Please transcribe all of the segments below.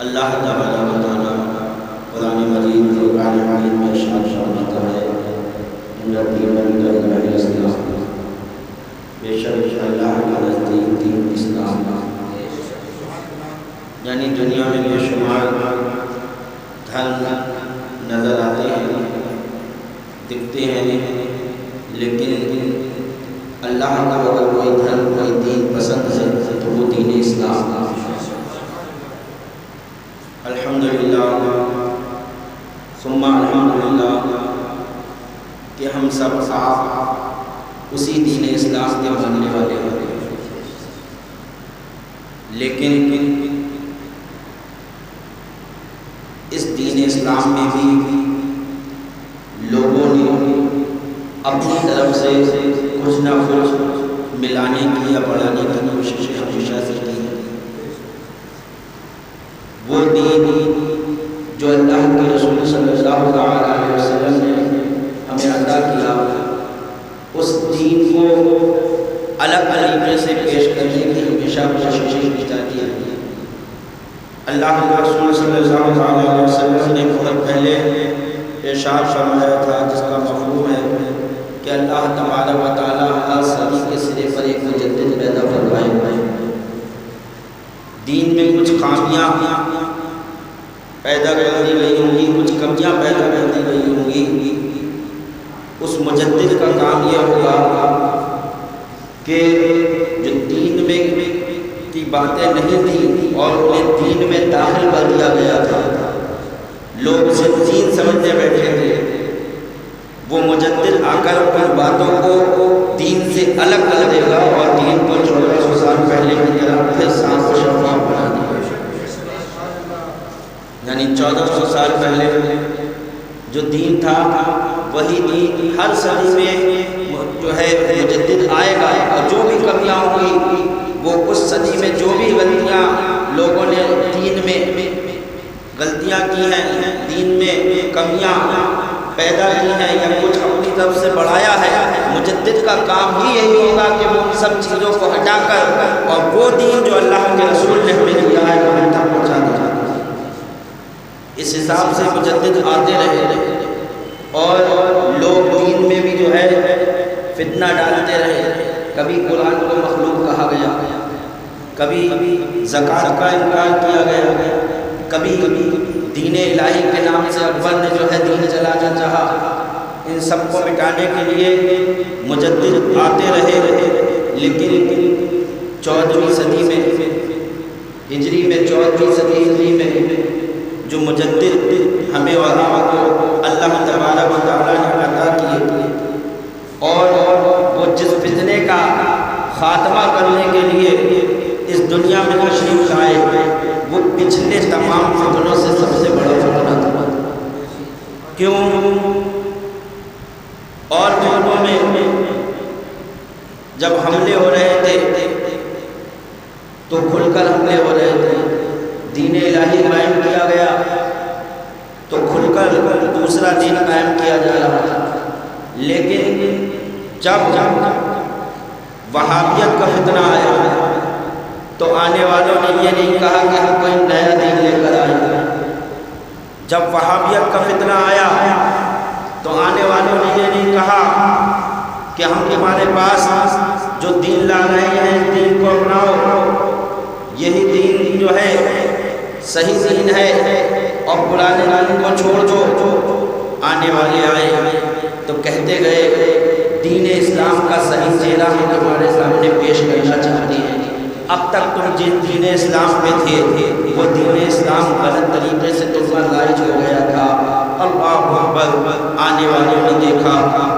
اللہ تعالیٰ قرآن مجید قرآن مجید میں ارشاد فرماتا ہے ان الدین عند اللہ الاسلام، بے شک اللہ کا نزدیک دین اسلام، یعنی دنیا میں بے شمار دھرم نظر آتے ہیں، دکھتے ہیں، لیکن اللہ کا اگر کوئی دھرم کوئی دین پسند ہے تو وہ دین اسلام۔ الحمدللہ ثم الحمدللہ کہ ہم سب آپ اسی دین اسلام کے ماننے والے ہیں، لیکن اس دین اسلام میں بھی لوگوں نے اپنی طرف سے کچھ نہ کچھ ملانے کی یا بڑھانے کی کوشش ہمیشہ سے کی ہے۔ وہ دین جو اللہ کے رسول صلی اللہ علیہ وسلم نے ہمیں عطا کیا، اس دین کو الگ طریقے سے پیش کرنے کی ہمیشہ کوشش کی جاتی ہے۔ اللہ کے رسول صلی اللہ علیہ وسلم نے بہت پہلے ارشاد فرمایا تھا، جس کا مفہوم ہے کہ اللہ تبارک و تعالیٰ ہر صدی کے سرے پر ایک مجدد پیدا فرمائے۔ دین میں کچھ خامیاں پیدا کر دی گئی ہوں گی، کچھ کمیاں پیدا کر دی گئی ہوں گی۔ اس مجدد کا کام یہ ہوگا کہ جو دین میں کی باتیں نہیں تھیں اور انہیں دین میں داخل کر دیا گیا تھا، لوگ اسے دین سمجھنے بیٹھے تھے، وہ مجدد آ کر ان باتوں کو دین سے الگ کر دے گا اور دین کو 1400 سال پہلے کی طرح پھر صاف و شفاف بنا دے گا۔ یعنی 1400 سال پہلے جو دین تھا وہی دین ہر صدی میں جو ہے مجدد آئے گا، اور جو بھی کمیاں ہوں گی وہ اس صدی میں جو بھی غلطیاں لوگوں نے دین میں غلطیاں کی ہیں، دین میں کمیاں پیدا کی ہیں یا کچھ اپنی طرف سے بڑھایا ہے، مجدد کا کام ہی یہی ہوگا کہ وہ ان سب چیزوں کو ہٹا کر اور وہ دین جو اللہ کے رسول نے ہمیں دیا ہے وہ ہم تک پہنچا دیا۔ اس حساب سے مجدد آتے رہے اور لوگ دین میں بھی جو ہے فتنہ ڈالتے رہے۔ کبھی قرآن کو مخلوق کہا گیا، کبھی زکوٰۃ کا انکار کیا گیا، کبھی دین الہی کے نام سے اکبر نے جو ہے دین چلانا چاہا۔ ان سب کو مٹانے کے لیے مجدد آتے رہے، لیکن 14ویں صدی میں ہجری میں 14ویں صدی ہجری میں جو مجدد ہمیں اور آپ کو اللہ تبارک و تعالیٰ نے عطا کیے، اور وہ جس فتنے کا خاتمہ کرنے کے لیے اس دنیا میں تشریف لائے، وہ پچھلے تمام فتنوں سے سب سے بڑا فتنہ تھا۔ کیوں؟ اور فتنوں میں جب حملے ہو رہے تھے تو کھل کر حملے ہو رہے تھے، دین الہی قائم کیا گیا تو کھل کر دوسرا دین قائم کیا جا رہا تھا۔ لیکن جب وہابیت کا فتنہ آیا تو آنے والوں نے یہ نہیں کہا کہ ہم کوئی نیا دین لے کر آئے۔ جب وہابیت کا فتنہ آیا تو آنے والوں نے یہ نہیں کہا کہ ہم تمہارے پاس جو دین لا رہے ہیں دین کو اپناؤ، یہی دین جو ہے صحیح دین ہے اور پرانے دین کو چھوڑ دو۔ آنے والے آئے تو کہتے گئے دین اسلام کا صحیح چہرہ ہم تمہارے سامنے پیش کرنا چاہتے ہیں۔ اب تک تم جن دین اسلام میں تھے وہ دین اسلام غلط طریقے سے تم پر رائج ہو گیا تھا۔ اللہ اکبر! آنے والوں نے دیکھا،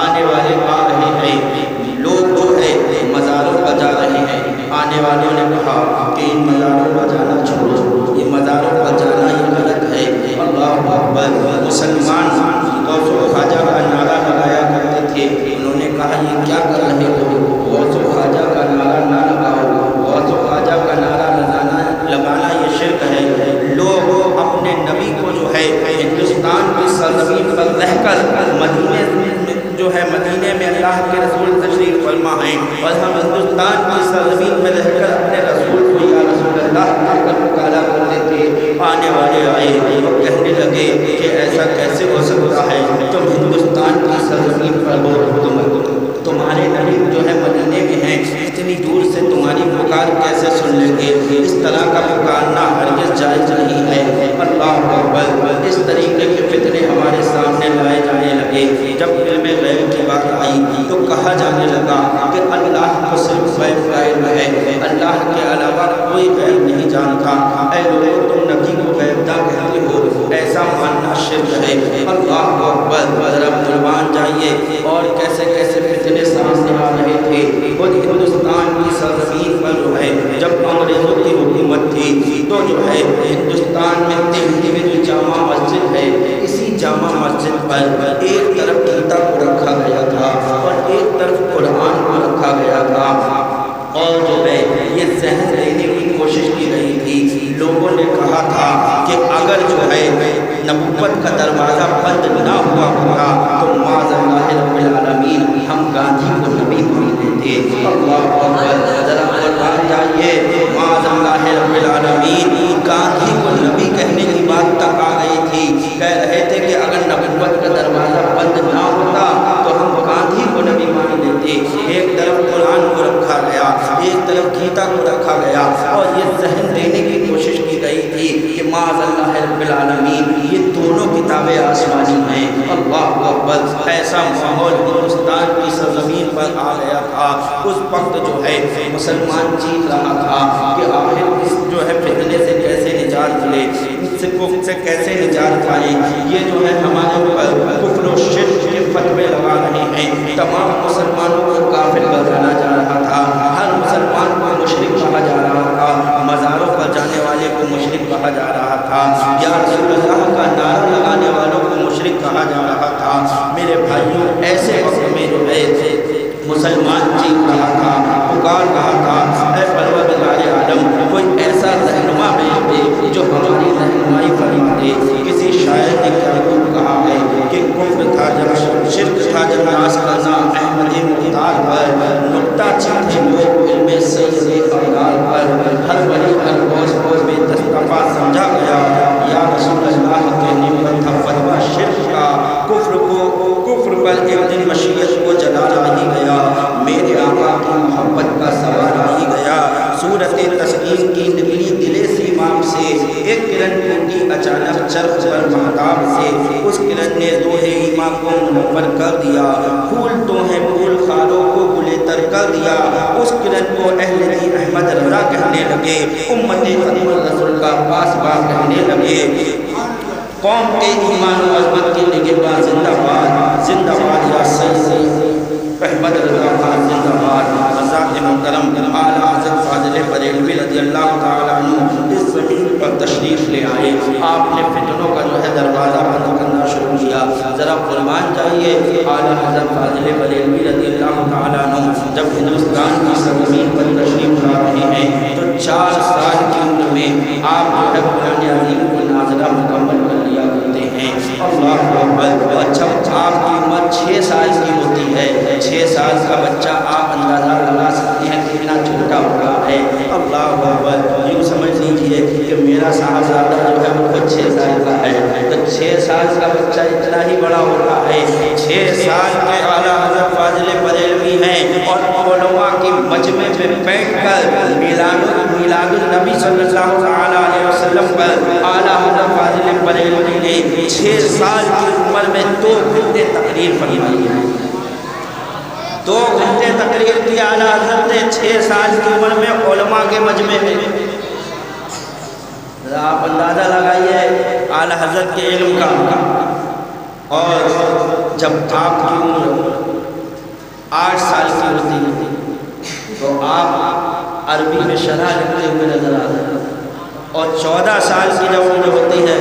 آنے والے آ رہے ہیں، لوگ جو ہے مزاروں پر جا رہے ہیں۔ آنے والوں نے کہا کہ ان مزاروں پر جانا چھوڑو، یہ مزاروں پر جانا یہ غلط ہے۔ اللہ اکبر! مسلمان غوث و خواجہ کا نعرہ لگایا کرتے تھے، انہوں نے کہا یہ کیا کر رہے ہو؟ غوث و خواجہ کا نعرہ نہ لگاؤ، غوث و خواجہ کا نعرہ لگانا ہے ہندوستان کی سرزمین پر رہ کر مدینے میں اللہ کے رسول تشریف فرما ہیں، اور ہم ہندوستان کی سرزمین میں رہ کر اپنے رسول کو یا رسول اللہ کر پکارا کرتے تھے۔ آنے والے آئے اور کہنے لگے کہ ایسا کیسے ہو سکتا ہے، تم ہندوستان کی سرزمین پر ہو، تمہارے نبی مدینے میں ہیں، اتنی دور سے تمہاری پکار کیسے سن لیں گے؟ اس طرح کا پکارنا ہرگز جائز نہیں ہے۔ اللہ اکبر۔ اس طریقے کے فتنے ہمارے سامنے لائے جانے لگے۔ جب علم غیب کی بات آئی تو کہا جانے لگا کہ اللہ کو صرف غیب کا علم ہے، اللہ کے علاوہ کوئی غیب نہیں جانتا۔ اے لوگو، تم نبی کو غیب داں کہتے ہو، ایسا ماننا شرک ہے۔ اللہ اکبر۔ ذرا قربان جائیے اور کیسے کیسے فتنے سامنے آ رہے تھے۔ خود ہندوستان کی سرزمین پر جب انگریزوں کی حکومت تھی تو ہندوستان میں دہلی میں جو جامع مسجد ہے، اسی جامع مسجد پر ایک طرف گیتا کو رکھا گیا تھا اور ایک طرف قرآن کو رکھا گیا تھا، اور یہ ذہن دینے کی کوشش کی گئی تھی۔ لوگوں نے کہا تھا کہ اگر نبوت کا دروازہ بند نہ ہوا ہوگا تو معاذ اللہ رب العالمین ہم گاندھی کو نبی مان لیتے۔ اللہ اکبر۔ ذرا قربان جائیے، معاذ اللہ رب العالمین گاندھی کو نبی کہنے کی بات تک آ گئی تھی۔ کہہ رہے تھے کہ اگر نبوت کا دروازہ بند نہ ہوتا تو ہم گاندھی کو نبی مان لیتے۔ ایک طرف قرآن کو رکھا گیا، ایک طرف گیتا کو رکھا گیا، اور یہ ذہن دینے کی کوشش کی گئی تھی کہ معاذ اللہ رب العالمین یہ دونوں کتابیں آسمانی ہیں۔ اللہ اکبر۔ ایسا ماحول ہندوستان کی سرزمین پر آ گیا تھا۔ اس وقت مسلمان چیخ رہا تھا کہ آخر اس فتنے سے کیسے نجات ملے، اس سے کیسے نجات پائے۔ یہ ہمارے اوپر کفر و شرک کے فتوے لگا رہے ہیں۔ تمام مسلمانوں کو کافر بنانا جا رہا تھا، ہر مسلمان کو مشرک کہا جا رہا تھا، مزاروں پر جانے والے کو مشرک کہا جا رہا تھا، یا رسول اللہ کا نعرہ لگانے والوں کو مشرک کہا جا رہا تھا۔ میرے بھائیوں، ایسے وقت میں مسلمان چیخ رہا تھا، پکار رہا تھا، اے پروردگار عالم، کوئی ایسا رہنما بھیج دے جو ہماری رہنمائی فرما دے۔ کسی شاعر نے کہا ہے کہ کفر تھا جب شرک تھا جب ناز کرنا احمد مختار پر، نکتہ چیخے لوگ علم سید ابرار پر، ہر ولی ہر روز میں دستفا سمجھا گیا، یا رسول اللہ کے نعمت تھا فتویٰ شرک کا، کفر پر ایک دن مشیت کو جلانا ہی گیا، میرے آقا کی محبت کا سوال ہی گیا۔ صورت تسلیم کی نکلی دل سیماب سے، ایک کرن ٹوٹی اچانک چرخ پر مہتاب سے، اس کرن نے روح ایمان کو منور کر دیا، پھول تو ہیں پھول خاروں کو گلے تر کر دیا، اس کرن کو اہل دین احمد رضا کہنے لگے، امت خدیم الرسول کا پاسباں کہنے لگے، قوم کے ایمان و عظمت کی نگہباں زندہ باد، زندہ باد یا سید احمد رضا خان، زندہ باد۔ حضرات محترم اعلیٰ حضرت فاضل بریلوی رضی اللہ تعالیٰ عنہ اس زمین پر تشریف لے آئے۔ آپ نے فتنوں کا دروازہ بند کرنا شروع کیا۔ ذرا قربان جائیے، اعلیٰ حضرت فاضل بریلوی رضی اللہ تعالیٰ عنہ جب ہندوستان کی سرزمین پر تشریف لا رہے ہیں تو 4 سال کی عمر میں آپ قرآن عظیم کو نازلہ مکمل کر لیا کرتے ہیں۔ اللہ اکبر۔ اور جب آپ کی عمر 6 سال کی ہوتی ہے، 6 سال کا بچہ آپ اندازہ لگا سکتے ہیں کتنا چھوٹا ہوگا ہے۔ اللہ اکبر۔ یوں سمجھ لیجیے کہ میرا صاحبزادہ وہ 6 سال کا ہے، تو 6 سال کا بچہ اتنا ہی بڑا ہوتا ہے۔ 6 سال کے اعلیٰ حضرت فاضل بریلوی ہیں اور علماء کی مجمع میں بیٹھ کر میلاد النبی صلی اللہ علیہ وسلم پر اعلیٰ حضرت فاضل بریلوی نے 6 سال کی عمر میں 2 گھنٹے تقریر فرمائی ہے۔ 2 گھنٹے تقریر کی اعلیٰ حضرت نے 6 سال کی عمر میں علماء کے مجمع میں۔ آپ اندازہ لگائیے اعلیٰ حضرت کے علم کا۔ اور جب آپ کی عمر 8 سال کی ہوتی ہے تو آپ عربی میں شرح لکھتے ہوئے نظر آتے ہیں، اور 14 سال کی جب عمر ہوتی ہے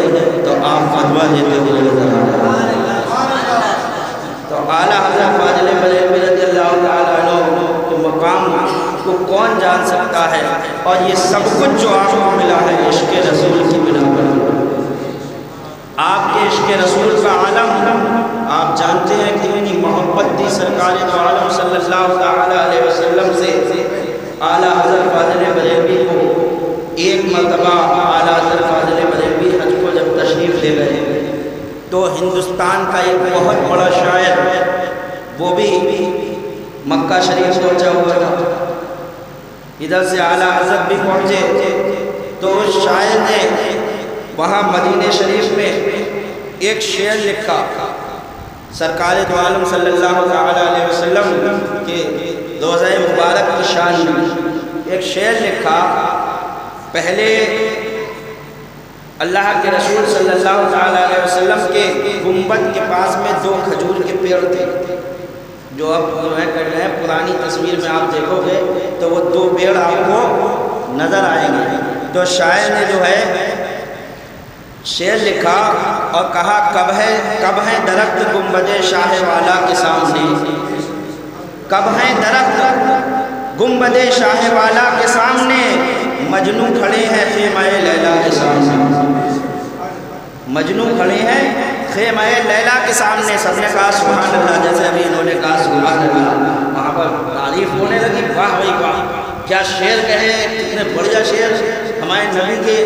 تو آپ فتویٰ دیتے ہوئے نظر آتے ہیں۔ تو اعلیٰ حضرت فاضل بریلوی رضی اللہ تعالیٰ عنہ کے مقام کو کون جان سکتا ہے، اور یہ سب کچھ جو آپ کو ملا ہے عشق رسول کی بنا پر۔ آپ کے عشق رسول کا عالم آپ جانتے ہیں کتنی محبت تھی سرکار دو عالم صلی اللہ تعالی علیہ وسلم سے۔ اعلیٰ حضرت فاضل بریلوی کو ایک مرتبہ اعلیٰ حضرت فاضل بریلوی حج کو جب تشریف لے گئے تو ہندوستان کا ایک بہت بڑا شاعر وہ بھی مکہ شریف پہنچا ہوا تھا، ادھر سے اعلیٰ حضرت بھی پہنچے، تو اس شاعر نے وہاں مدینہ شریف میں ایک شعر لکھا سرکار دو عالم صلی اللہ تعالی علیہ وسلم کے روضہ مبارک کی شان میں ایک شعر لکھا۔ پہلے اللہ کے رسول صلی اللہ تعالی علیہ وسلم کے گنبد کے پاس میں 2 کھجور کے پیڑ تھے، جو اب میں کر رہے ہیں پرانی تصویر میں آپ دیکھو گے تو وہ 2 پیڑ آپ کو نظر آئیں گے۔ تو شاعر نے جو ہے شعر لکھا اور کہا کب ہے درخت گنبد شاہ والا کے سامنے، کب ہے درخت گنبد شاہ والا کے سامنے، مجنو کھڑے ہیں خیمہ لیلا کے سامنے، مجنو کھڑے ہیں خیمہ لیلا کے سامنے۔ سب نے کہا سبحان اللہ، جیسے ابھی انہوں نے کہا سبحان اللہ، وہاں پر تعریف ہونے لگی، واہ بھائی واہ کیا شعر کہے، کتنے بڑھیا شعر، ہمارے نبی کے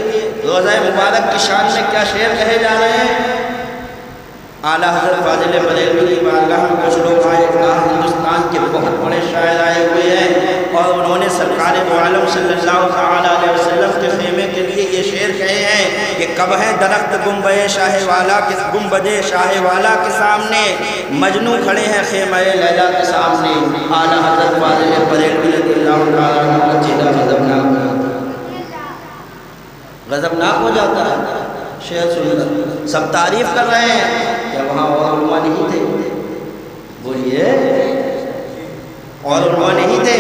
روضہ مبارک کی شان میں کیا شعر کہے جا رہے ہیں۔ اعلیٰ حضرت فاضل بریلوی کی بارگاہ میں کچھ لوگ آئے، کہا ہندوستان کے بہت بڑے شاعر آئے ہوئے ہیں اور انہوں نے سرکار دو عالم صلی اللہ تعالی علیہ وسلم کے خیمے کے لیے یہ شعر کہے ہیں کہ کب ہے درخت گنبد شاہ والا کے سامنے، مجنو کھڑے ہیں خیمہ لیلا کے سامنے۔ اعلیٰ حضرت فاضل بریلوی رضی اللہ تعالیٰ عنہ کا چہرہ غضبناک ہو جاتا ہے شعر سن کر۔ سب تعریف کر رہے ہیں، کیا وہاں اور علماء نہیں تھے؟ بولیے، اور علماء نہیں تھے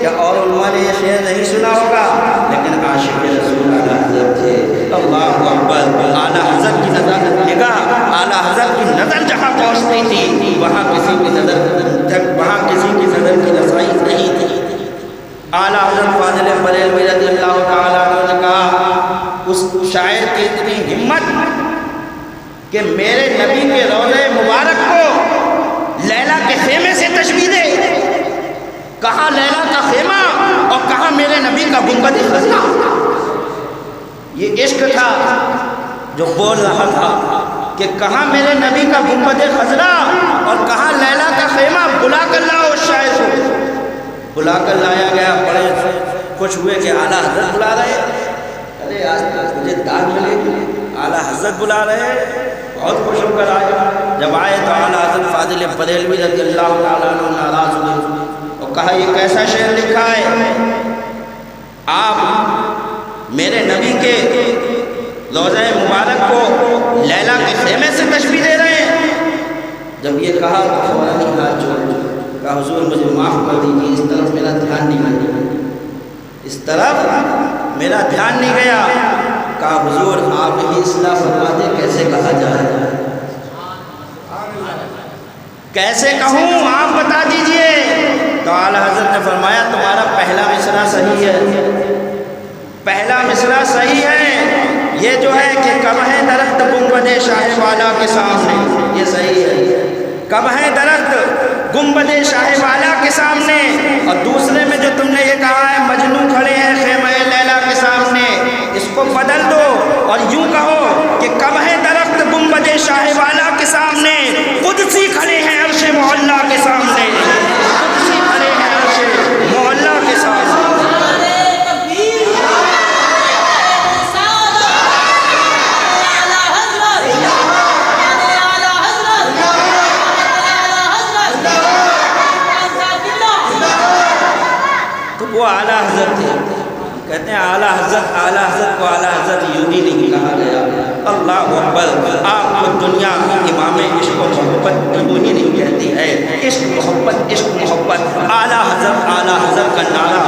کیا؟ اور علماء نے یہ شعر نہیں سنا ہوگا؟ لیکن عاشق رسول اعلیٰ حضرت تھے۔ اللہ اکبر، اعلیٰ حضرت کی نظر نگاہ، اعلیٰ حضرت کی نظر جہاں پہنچتی تھی وہاں کسی کی نظر کی رسائی نہیں تھی۔ اعلیٰ حضرت فاضل بریلوی رضی اللہ تعالیٰ عنہ نے کہا اس شاعر کی اتنی ہمت کہ میرے نبی کے روضہ مبارک کو لیلا کے خیمے سے تشبیہ دے، کہاں لیلا کا خیمہ اور کہاں میرے نبی کا گنبد خزرہ۔ یہ عشق تھا جو بول رہا تھا کہ کہاں میرے نبی کا گنبد خزرہ اور کہاں لیلا کا خیمہ۔ بلا کر لاؤ اس شاعر کو، بلا کر لایا گیا، بڑے خوش ہوئے کہ اعلیٰ حضرت بلا رہے ہیں، ارے آج تک مجھے داد ملے گی، اعلیٰ حضرت بلا رہے ہیں، بہت خوش ہو کر آئے۔ جب آئے تو اعلیٰ حضرت فاضل بریلوی رضی اللہ تعالیٰ عنہ ناراض ہوئے اور کہا یہ کیسا شعر لکھا ہے، آپ میرے نبی کے روضہ مبارک کو لیلا کے خیمے سے تشبیہ دے رہے ہیں۔ جب یہ کہا تو فوراً ہی ہاتھ جوڑ کہا حضور مجھے معاف کر دیجیے، اس طرف میرا دھیان نہیں گیا، اس طرف میرا دھیان نہیں گیا۔ کہا حضور آپ ہی اصلاح فرما دیں کیسے کہا جائے، کیسے کہوں آپ بتا دیجئے۔ تو اعلیٰ حضرت نے فرمایا تمہارا پہلا مصرع صحیح ہے، پہلا مصرع صحیح ہے، یہ جو ہے کہ کب ہے درخت گنبد شاہ والا کے سامنے، یہ صحیح ہے، کب ہے درخت گنبد شاہ والا کے سامنے۔ اور دوسرے میں جو تم نے یہ کہا ہے مجنو کھڑے ہیں خیمہ لیلا کے سامنے، اس کو بدل دو اور یوں کہو کہ کب ہے درخت گنبد شاہ والا کے سامنے، قدسی کھڑے ہیں عرش معلیٰ کے سامنے، قدسی کھڑے ہیں عرش معلیٰ کے سامنے۔ وہ اعلیٰ حضرت تھے، کہتے ہیں اعلیٰ حضرت کو اعلیٰ حضرت یوں ہی نہیں کہا گیا۔ اللہ اکبر، آپ کو دنیا امام عشق و محبت یوں ہی نہیں کہتی ہے، عشق محبت اعلیٰ حضرت کا نعرہ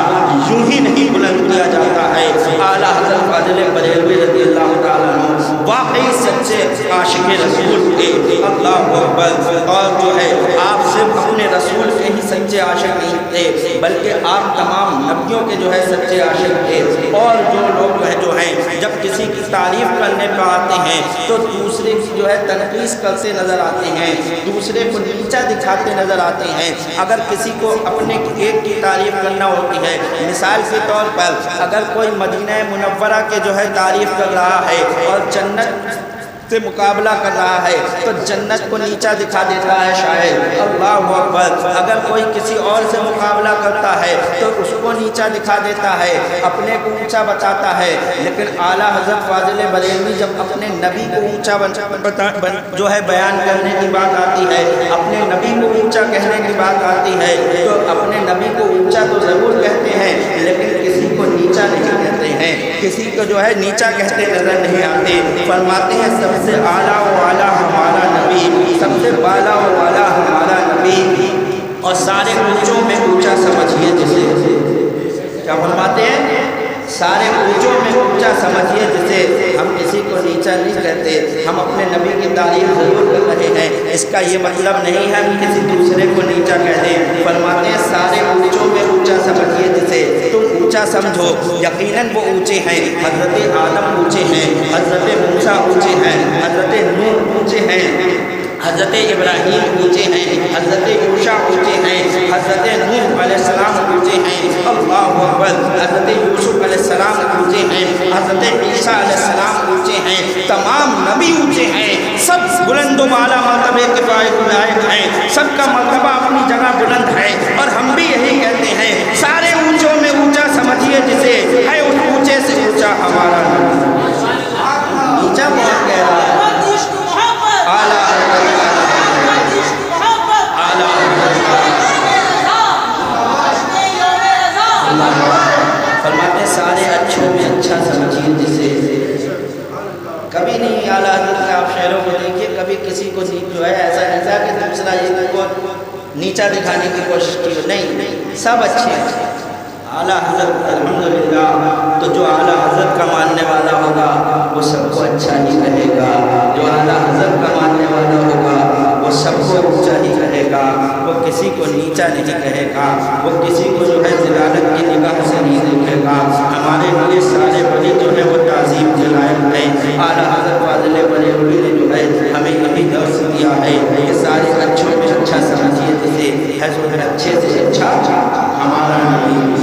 یوں ہی نہیں بلند کیا جاتا ہے۔ اعلیٰ حضرت فاضل بریلوی رضی اللہ تعالیٰ عنہ واقعی سچے عاشق رسول تھے۔ اللہ اکبر، اور جو ہے آپ صرف اپنے رسول کے ہی سچے عاشق نہیں تھے، بلکہ آپ تمام نبیوں کے جو ہے سچے عاشق تھے۔ اور جو لوگ جو ہیں جب کسی کی تعریف کرنے پہ آتے ہیں تو دوسرے کی جو ہے تنقیص کرتے نظر آتے ہیں، دوسرے کو نیچا دکھاتے نظر آتے ہیں۔ اگر کسی کو اپنے ایک کی تعریف کرنا ہوتی ہے، مثال کے طور پر اگر کوئی مدینہ منورہ کے جو ہے تعریف کر رہا ہے اور جنت سے مقابلہ کر رہا ہے تو جنت کو نیچا دکھا دیتا ہے شاید، اللہ اکبر۔ اگر کوئی کسی اور سے مقابلہ کرتا ہے تو اس کو نیچا دکھا دیتا ہے، اپنے کو اونچا بتاتا ہے۔ لیکن اعلیٰ حضرت فاضل بریلوی جب اپنے نبی کو اونچا جو ہے بیان کرنے کی بات آتی ہے، اپنے نبی کو اونچا کہنے کی بات آتی ہے تو اپنے نبی کو اونچا تو ضرور کہتے ہیں لیکن کسی کو نیچا نہیں کہتے ہیں، کسی کو جو ہے نیچا کہتے نظر نہیں آتے۔ فرماتے ہیں سب سے اعلیٰ و اعلیٰ ہمارا نبی، سب سے بالا و بالا ہمارا نبی، اور سارے اونچوں میں اونچا سمجھیے جسے، کیا فرماتے ہیں؟ سارے اونچوں میں اونچا سمجھیے جسے، ہم کسی کو نیچا نہیں کہتے، ہم اپنے نبی کی تعریف ضرور کر رہے ہیں، اس کا یہ مطلب نہیں ہے ہم کسی دوسرے کو نیچا کہہ دیں۔ فرماتے ہیں سارے اونچوں میں اونچا سمجھیے جسے، تم اونچا سمجھو، یقیناً وہ اونچے ہیں، حضرت آدم اونچے ہیں، حضرت موسیٰ اونچے ہیں، حضرت نوح اونچے ہیں، حضرت ابراہیم اونچے ہیں، حضرت یوشع اونچے ہیں، حضرت نوح علیہ السلام اونچے ہیں، اللہ اکبر، حضرت یوسف علیہ السلام اونچے ہیں، حضرت عیسیٰ علیہ السلام اونچے ہیں، تمام نبی اونچے ہیں، سب بلند و بالا مرتبے کے لائق ہیں، سب کا مرتبہ اپنی جگہ بلند ہے، اور ہم بھی یہی کہتے ہیں سارے اونچوں میں اونچا سمجھیے جسے، ہے اس اونچے سے اونچا ہمارا نبی۔ نیچا بہت کہہ رہا ہے، اعلیٰ فرماتے سارے اچھوں میں اچھا سمجھیے جسے، کبھی نہیں اعلیٰ حضرت کا آپ شعروں کو دیکھیے کبھی کسی کو جو ہے ایسا نہیں تھا کہ دوسرا اس کو نیچا دکھانے کی کوشش کی، نہیں، سب اچھے ہیں اعلیٰ حضرت الحمدللہ۔ تو جو اعلیٰ حضرت کا ماننے والا ہوگا وہ سب کو اچھا ہی کہے گا، جو اعلیٰ حضرت کا ماننے والا ہوگا وہ سب کو اونچا ہی کہے گا، وہ کسی کو نیچا نہیں کہے گا، وہ کسی کو جو ہے ذلالت کی نگاہ سے نہیں دیکھے گا۔ ہمارے لیے سارے ولی جو ہے وہ تعظیم کے لائق ہیں۔ اعلیٰ حضرت فاضل بریلوی نے جو ہے ہمیں یہی درس دیا ہے کہ سارے اچھوں میں اچھا سمجھیے جسے، ہے اچھے سے اچھا ہمارا نبی۔